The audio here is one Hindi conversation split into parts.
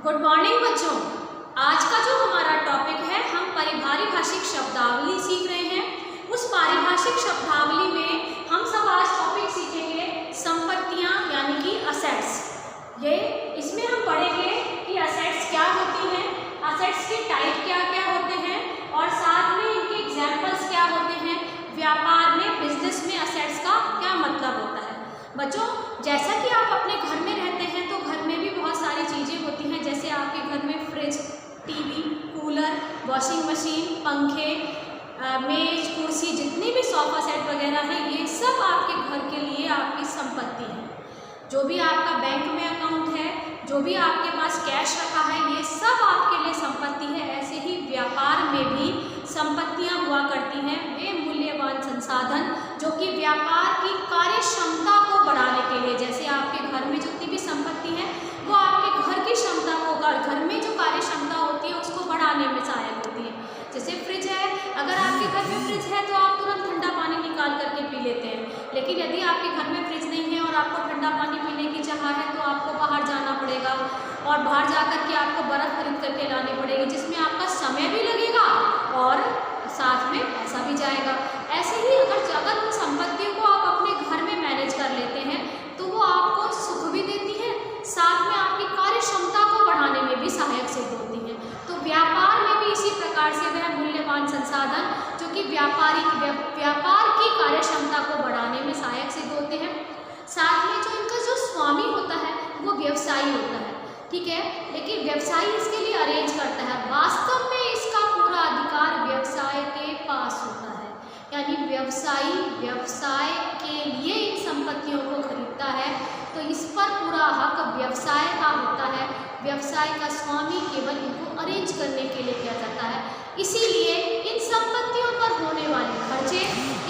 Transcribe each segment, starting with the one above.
गुड मॉर्निंग बच्चों। आज का जो हमारा टॉपिक है, हम पारिभाषिक शब्दावली सीख रहे हैं। उस पारिभाषिक शब्दावली में हम सब आज टॉपिक सीखेंगे संपत्तियां यानी कि असेट्स। इसमें हम पढ़ेंगे कि असेट्स क्या होती हैं, असेट्स के टाइप क्या क्या होते हैं और साथ में इनके एग्जाम्पल्स क्या होते हैं, व्यापार में बिजनेस में असेट्स का क्या मतलब होता है। बच्चों, जैसा कि आप अपने घर में रहते हैं तो घर में भी बहुत सारी चीज़ें होती हैं, जैसे आपके घर में fridge, TV, cooler, washing machine, पंखे, मेज, कुर्सी, जितनी भी सोफा सेट वगैरह हैं, ये सब आपके घर के लिए आपकी संपत्ति है। जो भी आपका बैंक में अकाउंट है, जो भी आपके पास कैश रखा है, ये सब आपके लिए संपत्ति है। ऐसे ही व्यापार में भी संपत्तियां हुआ करती हैं, वे मूल्यवान संसाधन जो कि व्यापार की कार्य क्षमता को बढ़ाने के लिए, जैसे आपके घर में जितनी भी संपत्ति है वो आपके घर की क्षमता को, घर में जो कार्य क्षमता होती है उसको बढ़ाने में सहायक होती है। जैसे फ्रिज है, अगर आपके घर में फ्रिज है तो आप तुरंत ठंडा पानी निकाल करके पी लेते हैं, लेकिन यदि आपके घर में फ्रिज नहीं है और आपको ठंडा पानी पीने की चाह है तो आपको बाहर जाना पड़ेगा और बाहर जा कर के आपको बर्फ़ खरीद करके लानी पड़ेगी, जिसमें आपका समय भी लगेगा और साथ में पैसा भी जाएगा। ऐसे ही अगर उन संपत्तियों को आप अपने घर में मैनेज कर लेते हैं तो वो आपको सुख भी देती है, साथ में आपकी कार्य क्षमता को बढ़ाने में भी सहायक सिद्ध होती है। तो व्यापार में भी इसी प्रकार से वह मूल्यवान संसाधन जो कि व्यापार की कार्य क्षमता को बढ़ाने में सहायक सिद्ध होते हैं। साथ में जो इनका जो स्वामी होता है वो व्यवसायी होता है, ठीक है, लेकिन व्यवसायी इसके लिए अरेंज करता है। वास्तव में इसका पूरा अधिकार व्यवसाय के पास होता है, यानी व्यवसायी व्यवसाय के लिए इन संपत्तियों को खरीदता है, तो इस पर पूरा हक व्यवसाय का होता है। व्यवसाय का स्वामी केवल इनको अरेंज करने के लिए किया जाता है। इसीलिए इन संपत्तियों पर होने वाले खर्चे,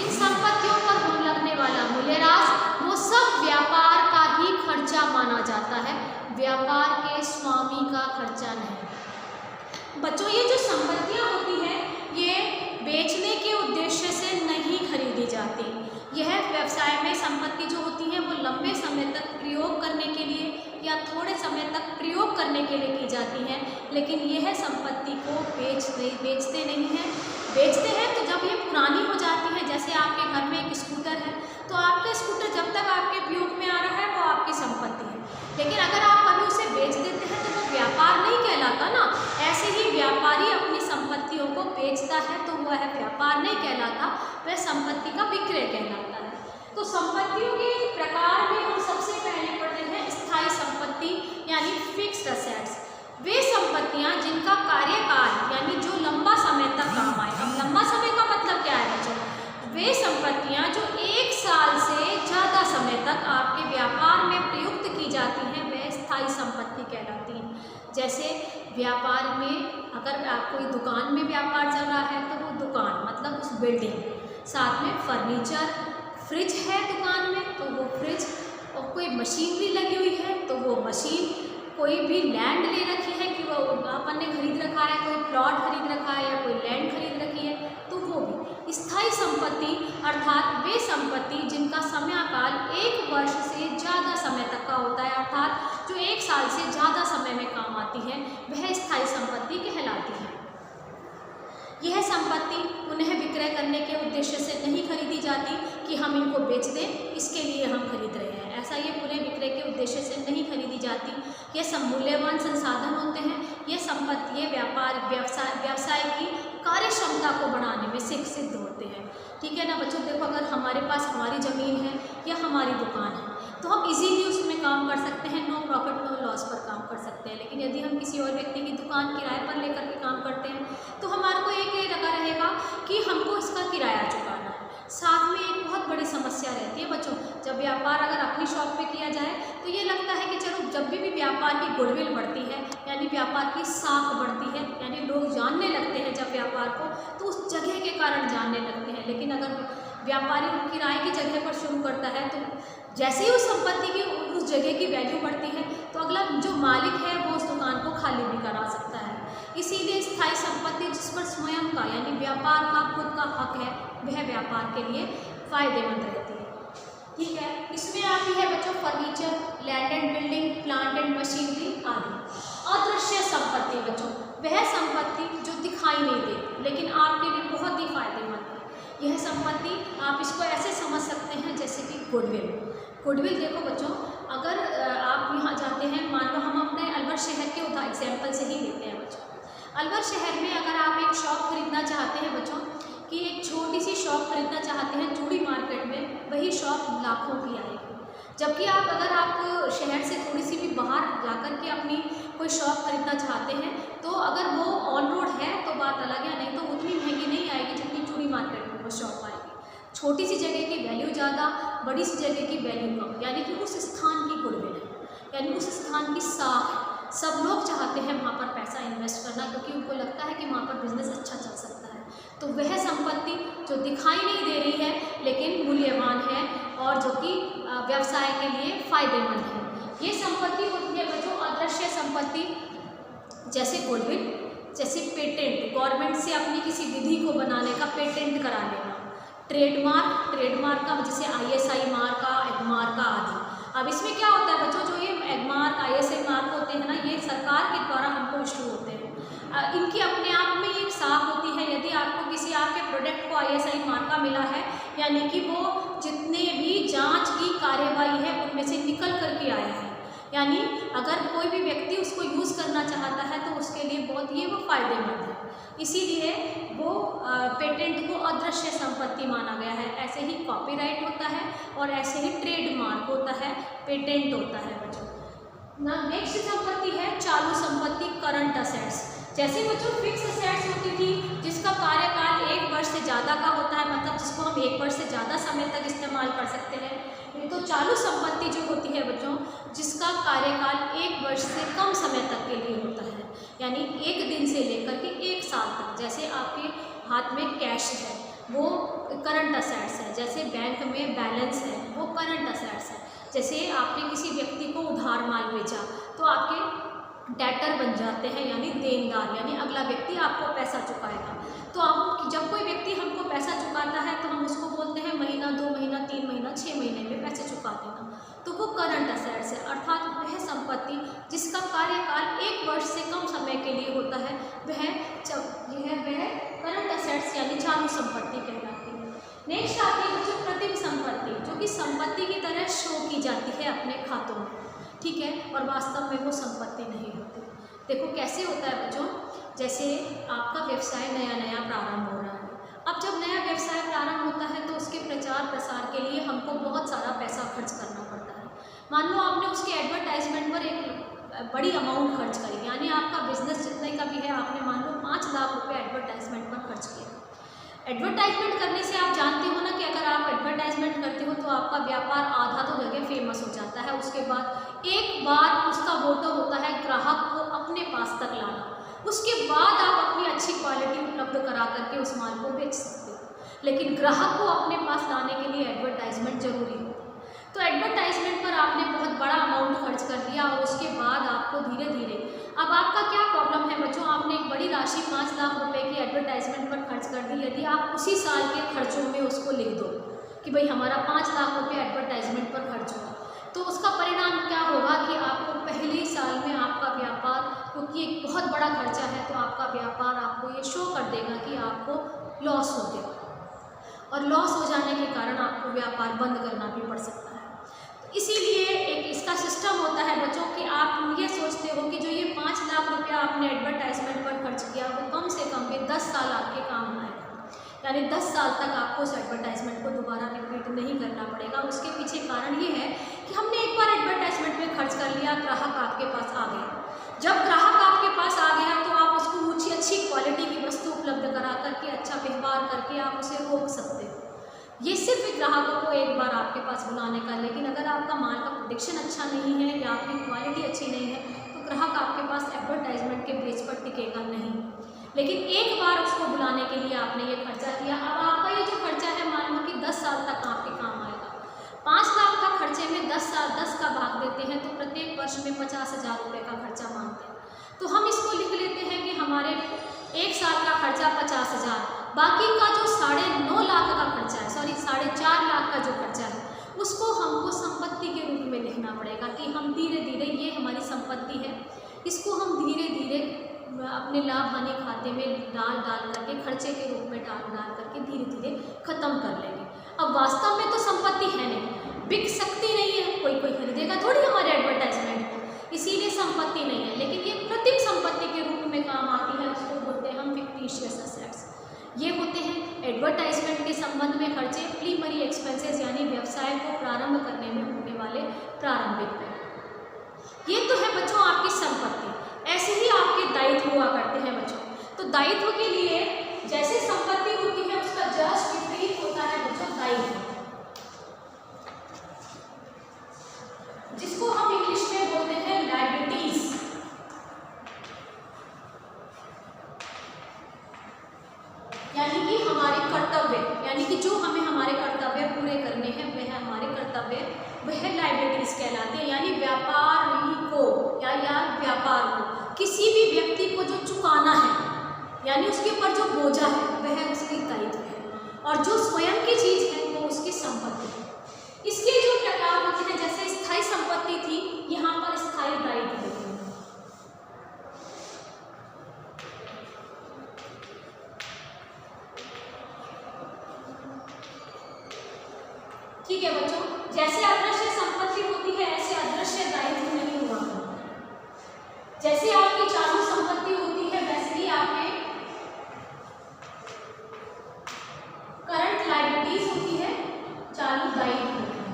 इन संपत्तियों पर लगने वाला मूल्यह्रास, वो सब व्यापार का ही खर्चा माना जाता है, व्यापार के स्वामी का खर्चा नहीं। बच्चों, ये जो संपत्तियां होती हैं ये बेचने के उद्देश्य से नहीं खरीदी जाती। यह व्यवसाय में संपत्ति जो होती है वो लंबे समय तक प्रयोग करने के लिए या थोड़े समय तक प्रयोग करने के लिए की जाती है, लेकिन यह संपत्ति को बेचते नहीं हैं। बेचते हैं तो जब ये पुरानी हो जाती है, जैसे आपके घर में एक स्कूटर है तो आपका स्कूटर जब तक आपके उपयोग में आ रहा है वो आपकी संपत्ति है, लेकिन अगर आप कभी उसे बेच देते हैं तो वो व्यापार नहीं कहलाता ना। ऐसे ही व्यापारी अपनी संपत्तियों को बेचता है तो वह व्यापार नहीं कहलाता, वह संपत्ति का विक्रय कहलाता है। तो संपत्तियों के प्रकार में हम सबसे पहले पढ़ते हैं स्थायी संपत्ति यानी फिक्स्ड असेट्स। वे संपत्तियां जिनका कार्यकाल यानी जो लंबा समय तक काम आए। अब लंबा समय का मतलब क्या है बच्चों? वे संपत्तियां जो 1 साल से ज़्यादा समय तक आपके व्यापार में प्रयुक्त की जाती हैं, वह स्थायी संपत्ति कहलाती हैं। जैसे व्यापार में अगर आप कोई दुकान में व्यापार चल रहा है तो वो दुकान मतलब उस बिल्डिंग, साथ में फर्नीचर, फ्रिज है दुकान में तो वो फ्रिज, और कोई मशीनरी लगी हुई है तो वो मशीन, कोई भी लैंड ले रखी है कि वो अपन ने खरीद रखा है, कोई प्लॉट खरीद रखा है या कोई लैंड खरीद रखी है, तो वो भी स्थायी संपत्ति अर्थात वे संपत्ति जिनका समयकाल 1 वर्ष से ज़्यादा समय तक का होता है, अर्थात जो 1 साल से ज़्यादा समय में काम आती है, वह स्थायी संपत्ति कहलाती है। यह संपत्ति उन्हें विक्रय करने के उद्देश्य से नहीं खरीदी जाती कि हम इनको बेच दें, इसके लिए हम खरीद रहे हैं, ऐसा ये पूरे विक्रय के उद्देश्य से नहीं खरीदी जाती। ये सब मूल्यवान संसाधन होते हैं। ये संपत्ति व्यवसाय की कार्य क्षमता को बढ़ाने में सिद्ध होते हैं, ठीक है ना बच्चों। देखो, अगर हमारे पास हमारी ज़मीन है या हमारी दुकान है तो हम इजीली उसमें काम कर सकते हैं, नो प्रॉफिट नो लॉस पर काम कर सकते हैं। लेकिन यदि हम किसी और व्यक्ति की दुकान किराए पर लेकर के काम करते हैं तो हमारे को एक लगा रहेगा कि हमको इसका किराया चुकाना है। साथ में एक बहुत बड़ी समस्या रहती है बच्चों, जब व्यापार अगर अपनी शॉप पे किया जाए तो ये लगता है कि चलो जब भी व्यापार की गुडविल बढ़ती है यानी व्यापार की साख बढ़ती है, यानी लोग जानने लगते हैं जब व्यापार को तो उस जगह के कारण जानने लगते हैं। लेकिन अगर व्यापारी किराए की जगह पर शुरू करता है तो जैसे ही उस संपत्ति की उस जगह की वैल्यू बढ़ती है तो अगला जो मालिक है वो उस दुकान को खाली भी करा सकता है। इसीलिए स्थायी संपत्ति जिस पर स्वयं का यानी व्यापार का खुद का हक है, वह व्यापार के लिए फायदेमंद रहती है, ठीक है। इसमें आती है बच्चों furniture, land and building, plant and machinery आदि। अदृश्य वह संपत्ति जो दिखाई नहीं देती लेकिन आपके लिए बहुत ही फायदेमंद है। यह संपत्ति आप इसको ऐसे समझ सकते हैं जैसे कि गुडविल। गुडविल देखो बच्चों, अगर आप यहाँ जाते हैं, मान लो हम अपने अलवर शहर के एग्जाम्पल से ही लेते हैं बच्चों। अलवर शहर में अगर आप एक शॉप खरीदना चाहते हैं बच्चों, कि एक छोटी सी शॉप खरीदना चाहते हैं चूड़ी मार्केट में, वही शॉप लाखों की आएगी। जबकि अगर आप शहर से थोड़ी सी भी बाहर जाकर के अपनी कोई शॉप खरीदना चाहते हैं तो अगर वो ऑन रोड है तो बात अलग है, नहीं तो उतनी महंगी नहीं आएगी जितनी चूड़ी मार्केट में वो शॉप आएगी। छोटी सी जगह की वैल्यू ज़्यादा, बड़ी सी जगह की वैल्यू कम, यानी कि उस स्थान की गुडविल है, यानी उस स्थान की साख है। सब लोग चाहते हैं वहाँ पर पैसा इन्वेस्ट करना क्योंकि उनको लगता है कि वहाँ पर बिजनेस अच्छा चल सकता है। तो वह संपत्ति जो दिखाई नहीं दे रही है लेकिन मूल्यवान है और जो कि व्यवसाय के लिए फायदेमंद है, ये संपत्ति होती है बच्चों अदृश्य संपत्ति। जैसे गुडविल, जैसे पेटेंट, गवर्नमेंट से अपनी किसी विधि को बनाने का पेटेंट करा लेना। ट्रेडमार्क, ट्रेडमार्क का जैसे ISI मार्क का, एगमार्क का आदि। अब इसमें क्या होता है बच्चों, जो ये एगमार्क ISI मार्क होते हैं ना, ये सरकार के द्वारा हमको इशू होते हैं। इनकी अपने आप में एक साख होती है। यदि आपको किसी आपके प्रोडक्ट को ISI मार्का मिला है, यानी कि वो जितने भी जांच की कार्यवाही है उनमें से निकल करके आया है, यानी अगर कोई भी व्यक्ति उसको यूज़ करना चाहता है तो उसके लिए बहुत ही वो फायदेमंद है। इसीलिए वो पेटेंट को अदृश्य संपत्ति माना गया है। ऐसे ही कॉपीराइट होता है और ऐसे ही ट्रेडमार्क होता है, पेटेंट होता है बच्चों। ना नेक्स्ट संपत्ति है चालू संपत्ति, करंट असेट्स। जैसे बच्चों फिक्स असेट्स होती थी जिसका कार्यकाल 1 वर्ष से ज़्यादा का होता है, मतलब जिसको हम 1 वर्ष से ज़्यादा समय तक इस्तेमाल कर सकते हैं। तो चालू संपत्ति जो होती है बच्चों, जिसका कार्यकाल 1 वर्ष से कम समय तक के लिए होता है, यानी 1 दिन से लेकर के 1 साल तक। जैसे आपके हाथ में कैश है वो करंट असेट्स है, जैसे बैंक में बैलेंस है वो करंट असेट्स है। जैसे आपने किसी व्यक्ति को उधार माल बेचा तो आपके डेटर बन जाते हैं, यानी देनदार, यानी अगला व्यक्ति आपको पैसा चुकाएगा। तो आप जब कोई व्यक्ति हमको पैसा चुकाता है तो हम उसको बोलते हैं महीना, 2 महीना, 3 महीना, 6 महीने में पैसे चुका देना, तो वो करंट असेट्स है। अर्थात वह संपत्ति जिसका कार्यकाल 1 वर्ष से कम समय के लिए होता है वह करंट असेट्स यानी चालू संपत्ति कहलाती है। नेक्स्ट आती है जो प्रतिम संपत्ति, जो कि संपत्ति की तरह शो की जाती है अपने खातों में, ठीक है, और वास्तव में वो संपत्ति नहीं होती। देखो कैसे होता है बच्चों, जैसे आपका व्यवसाय नया नया प्रारंभ हो रहा है। अब जब नया व्यवसाय प्रारंभ होता है तो उसके प्रचार प्रसार के लिए हमको बहुत सारा पैसा खर्च करना पड़ता है। मान लो आपने उसके एडवर्टाइजमेंट पर एक बड़ी अमाउंट खर्च करी, यानी आपका बिजनेस जितने का भी है आपने मान लो 5 लाख रुपये एडवर्टाइजमेंट पर खर्च किया। एडवर्टाइजमेंट करने से आप जानते हो ना कि अगर आप एडवर्टाइजमेंट करते हो तो आपका व्यापार आधा तो जगह फेमस हो जाता है। उसके बाद एक बार उसका मोटो होता है ग्राहक को अपने पास तक लाना, उसके बाद आप अपनी अच्छी क्वालिटी उपलब्ध करा करके उस माल को बेच सकते हो। लेकिन ग्राहक को अपने पास लाने के लिए एडवर्टाइजमेंट जरूरी होता है। तो एडवर्टाइजमेंट पर आपने बहुत बड़ा अमाउंट खर्च कर दिया और उसके बाद आपको धीरे धीरे, अब आपका क्या प्रॉब्लम है बच्चों, आपने एक बड़ी राशि 5 लाख रुपए की एडवर्टाइजमेंट पर खर्च कर दी। यदि आप उसी साल के खर्चों में उसको लिख दो कि भाई हमारा 5 लाख रुपये एडवर्टाइजमेंट पर खर्च हुआ, तो उसका परिणाम क्या होगा कि आपको पहले ही साल में आपका व्यापार, क्योंकि एक बहुत बड़ा खर्चा है, तो आपका व्यापार आपको ये शो कर देगा कि आपको लॉस हो गया, और लॉस हो जाने के कारण आपको व्यापार बंद करना भी पड़ सकता है। इसीलिए एक इसका सिस्टम होता है बच्चों कि आप ये सोचते हो कि जो ये 5 लाख रुपया आपने एडवर्टाइजमेंट पर खर्च किया वो कम से कम भी 10 साल आपके काम आएगा, यानी 10 साल तक आपको उस एडवर्टाइजमेंट को दोबारा रिपीट नहीं करना पड़ेगा। उसके पीछे कारण ये है कि हमने एक बार एडवर्टाइजमेंट में खर्च कर लिया, ग्राहक आपके पास आ गया। जब ग्राहक आपके पास आ गया तो आप उसको ऊँची अच्छी क्वालिटी की वस्तु उपलब्ध करा करके, अच्छा व्यवहार करके आप उसे रोक सकते हो। ये सिर्फ ग्राहकों को एक बार आपके पास बुलाने का, लेकिन अगर आपका माल का प्रोडक्शन अच्छा नहीं है या आपकी क्वालिटी अच्छी नहीं है तो ग्राहक आपके पास एडवर्टाइजमेंट के बेस पर टिकेगा नहीं। लेकिन एक बार उसको बुलाने के लिए आपने ये खर्चा किया, अब आपका ये जो खर्चा है मान लो कि 10 साल तक आपके काम आएगा। 5 लाख का खर्चे में 10 का भाग देते हैं तो प्रत्येक वर्ष में 50,000 रुपये का खर्चा मांगते हैं। तो हम इसको लिख लेते हैं कि हमारे 1 साल का खर्चा 50,000, बाकी का जो 9.5 लाख का खर्चा है, 4.5 लाख का जो खर्चा है, उसको हमको संपत्ति के रूप में लिखना पड़ेगा कि हम धीरे धीरे, ये हमारी संपत्ति है, इसको हम धीरे धीरे अपने लाभ हानि खाते में डाल करके, खर्चे के रूप में डाल करके धीरे धीरे खत्म कर लेंगे। अब वास्तव में तो संपत्ति है नहीं, बिक सकती नहीं है, कोई खरीदेगा थोड़ी हमारे एडवर्टाइजमेंट को, इसीलिए संपत्ति नहीं है, लेकिन ये कृत्रिम संपत्ति के रूप में काम आती है, उसको बोलते हैं हम फिक्टिशियस एसेट्स। ये होते हैं एडवर्टाइजमेंट के संबंध में खर्चे, प्रीलिमिनरी एक्सपेंसेस यानी व्यवसाय को प्रारंभ करने में होने वाले प्रारंभिक व्यय। ये तो है बच्चों आपकी संपत्ति। ऐसे ही आपके दायित्व हुआ करते हैं बच्चों। तो दायित्व के लिए जैसे संपत्ति होती है उसका जस्ट विपरीत होता है बच्चों दायित्व, जिसको हम इंग्लिश में बोलते हैं लायबिलिटीज। यानी कि हमारे कर्तव्य, यानी कि जो हमें हमारे कर्तव्य पूरे करने हैं वह हमारे कर्तव्य, वह लायबिलिटीज कहलाते हैं। यानी व्यापारी को या व्यापार को, किसी भी व्यक्ति को जो चुकाना है, यानी उसके ऊपर जो बोझा है वह उसकी दायित्व है, और जो स्वयं की चीज है वो उसकी संपत्ति है। इसके जो प्रकार होते हैं, जैसे स्थायी संपत्ति थी, यहाँ पर स्थायी दायित्व होते हैं। ठीक है बच्चों, जैसे अदृश्य संपत्ति होती है ऐसे अदृश्य दायित्व नहीं हुआ करता। जैसे आपकी चालू संपत्ति होती है वैसे ही आपके करंट लायबिलिटीज होती है, चालू दायित्व होती है।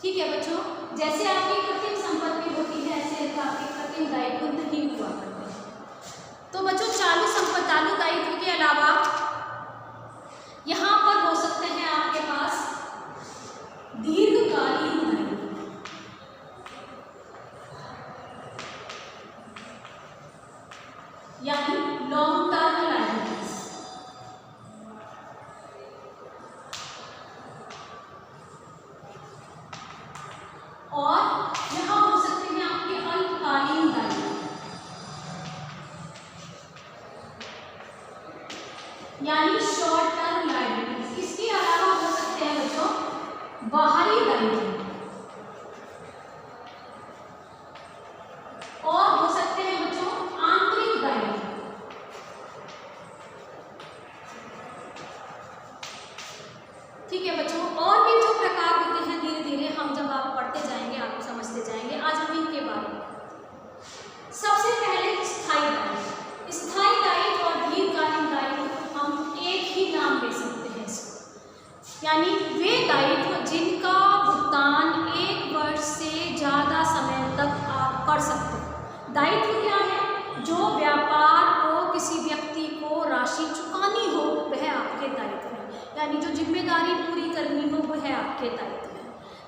ठीक है बच्चों, जैसे आपकी कृत्रिम संपत्ति होती है ऐसे आपके कृत्रिम दायित्व नहीं हुआ करते। तो बच्चों चालू दायित्व के अलावा यहाँ पर हो सकते हैं आपके पास दीर्घकालीन दायित्व, यानी लॉन्ग टर्म लायबिलिटीज। और यहाँ हो सकते हैं आपके अल्पकालीन दायित्व, यानी शॉर्ट टर्म लायबिलिटीज। इसके अलावा हो सकते हैं बच्चों बाहरी दायित्व, और हो सकते हैं बच्चों आंतरिक दायित्व। ठीक है बच्चों, और भी जो प्रकार होते हैं धीरे धीरे हम जब आप पढ़ते जाएंगे आप समझते जाएंगे। आज हम इनके बारे में सबसे पहले स्थायी दायित्व। स्थायी दायित्व और दीर्घकालीन दायित्व हम एक ही नाम दे सकते हैं इसको, यानी वे दायित्व जिनका भुगतान 1 वर्ष से ज़्यादा समय तक आप कर सकते हैं। दायित्व क्या है? जो व्यापार को किसी व्यक्ति को राशि चुकानी हो वह आपके दायित्व है, यानी जो जिम्मेदारी पूरी करनी हो वह आपके दायित्व है।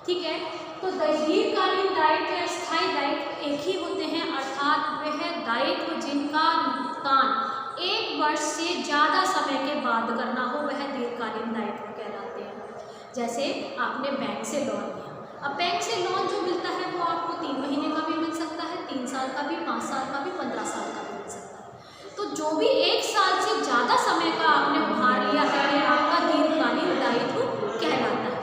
ठीक है, तो दीर्घकालीन दायित्व या स्थायी दायित्व एक ही होते हैं, अर्थात वह दायित्व जिनका भुगतान 1 वर्ष से ज़्यादा समय के बाद करना हो वह दीर्घकालीन दायित्व कहलाते हैं। जैसे आपने बैंक से लोन लिया, अब बैंक से लोन जो मिलता है वो आपको 3 महीने का भी मिल सकता है, 3 साल का भी, 5 साल का भी, 15 साल का भी मिल सकता है। तो जो भी 1 साल से ज़्यादा समय का आपने उधार लिया है वह आपका दीर्घकालीन दायित्व कहलाता है।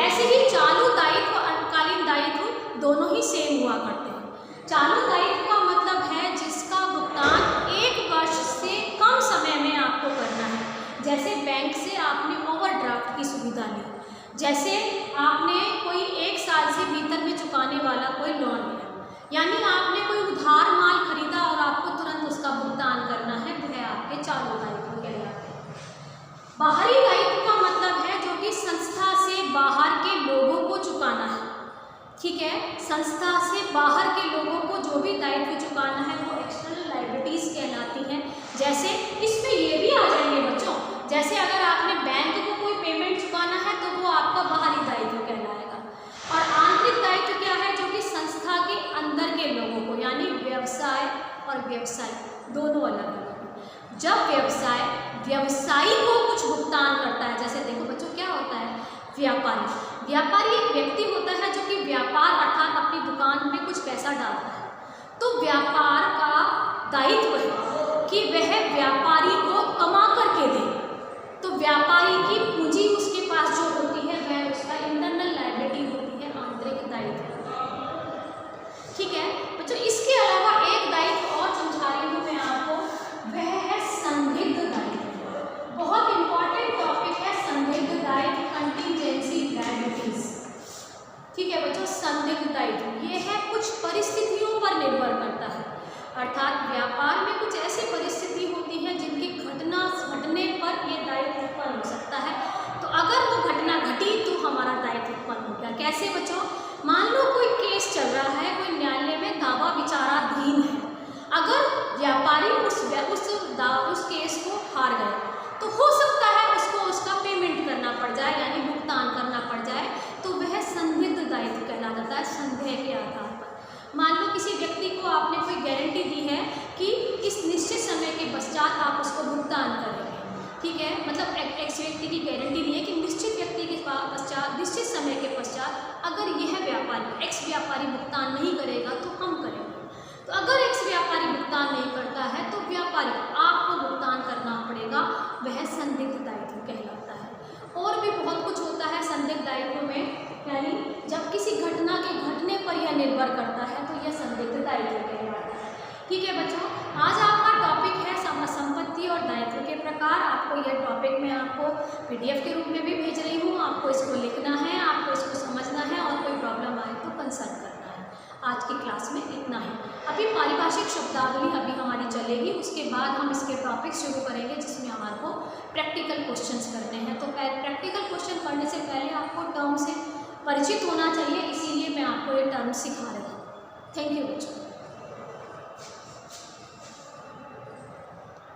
ऐसे ही चालू दायित्व और अल्पकालीन दायित्व दोनों ही सेम हुआ करते हैं। चालू दायित्व का मतलब है जिसका भुगतान 1 वर्ष से कम समय में आपको करना है। जैसे बैंक से आपने ओवरड्राफ्ट की सुविधा ली, जैसे आपने कोई 1 साल से भीतर में चुकाने वाला कोई लोन लिया, यानी आपने कोई उधार माल खरीदा और आपको तुरंत उसका भुगतान करना है, वह आपके चालू दायित्व कहलाते हैं। बाहरी दायित्व का मतलब है जो कि संस्था से बाहर के लोगों को चुकाना है। ठीक है, संस्था से बाहर के लोगों को जो भी दायित्व चुकाना है वो एक्सटर्नल लायबिलिटीज कहलाती हैं। जैसे इसमें ये भी आ जाएंगे बच्चों, जैसे अगर आपने बैंक को कोई पेमेंट चुकाना है तो वो आपका बाहरी दायित्व कहलाएगा। और आंतरिक दायित्व क्या है? जो कि संस्था के अंदर के लोगों को, यानी व्यवसाय और व्यवसायी दोनों अलग अलग हैं। जब व्यवसायी को कुछ भुगतान करता है, जैसे देखो बच्चों क्या होता है, व्यापारी एक व्यक्ति होता है जो कि व्यापार अर्थात अपनी दुकान में कुछ पैसा डालता है, तो व्यापार का दायित्व है कि वह व्यापारी को कमा करके दे। तो व्यापारी की पूंजी उसके पास जो होती है वह उसका इंटरनल लायबिलिटी किसी व्यक्ति को आपने कोई गारंटी दी है कि इस निश्चित समय के पश्चात आप उसको भुगतान करेंगे, ठीक है, मतलब एक व्यक्ति की गारंटी दी है कि निश्चित व्यक्ति के पश्चात, निश्चित समय के पश्चात अगर यह व्यापारी एक्स व्यापारी भुगतान नहीं करेगा तो हम करेंगे। तो अगर एक्स व्यापारी भुगतान नहीं करता है तो व्यापारी आपको भुगतान करना पड़ेगा, वह संदिग्ध दायित्व कहलाता है। और भी बहुत कुछ होता है संदिग्ध दायित्व में, यानी जब किसी घटना के घटने पर यह निर्भर करता है तो यह संदिग्ध दायित्व कहलाता है। ठीक है बच्चों, आज आपका टॉपिक है संपत्ति और दायित्व के प्रकार। आपको यह टॉपिक मैं आपको PDF के रूप में भी भेज रही हूँ, आपको इसको लिखना है, आपको इसको समझना है और कोई प्रॉब्लम आए तो कंसल्ट करना है। आज की क्लास में इतना ही। अभी पारिभाषिक शब्दावली अभी हमारी चलेगी, उसके बाद हम इसके टॉपिक शुरू करेंगे जिसमें हमारे को प्रैक्टिकल क्वेश्चंस करने हैं। तो प्रैक्टिकल क्वेश्चन करने से पहले आपको टर्म से परिचित होना चाहिए, इसीलिए मैं आपको ये टर्म सिखा रही हूँ। थैंक यू बच्चों।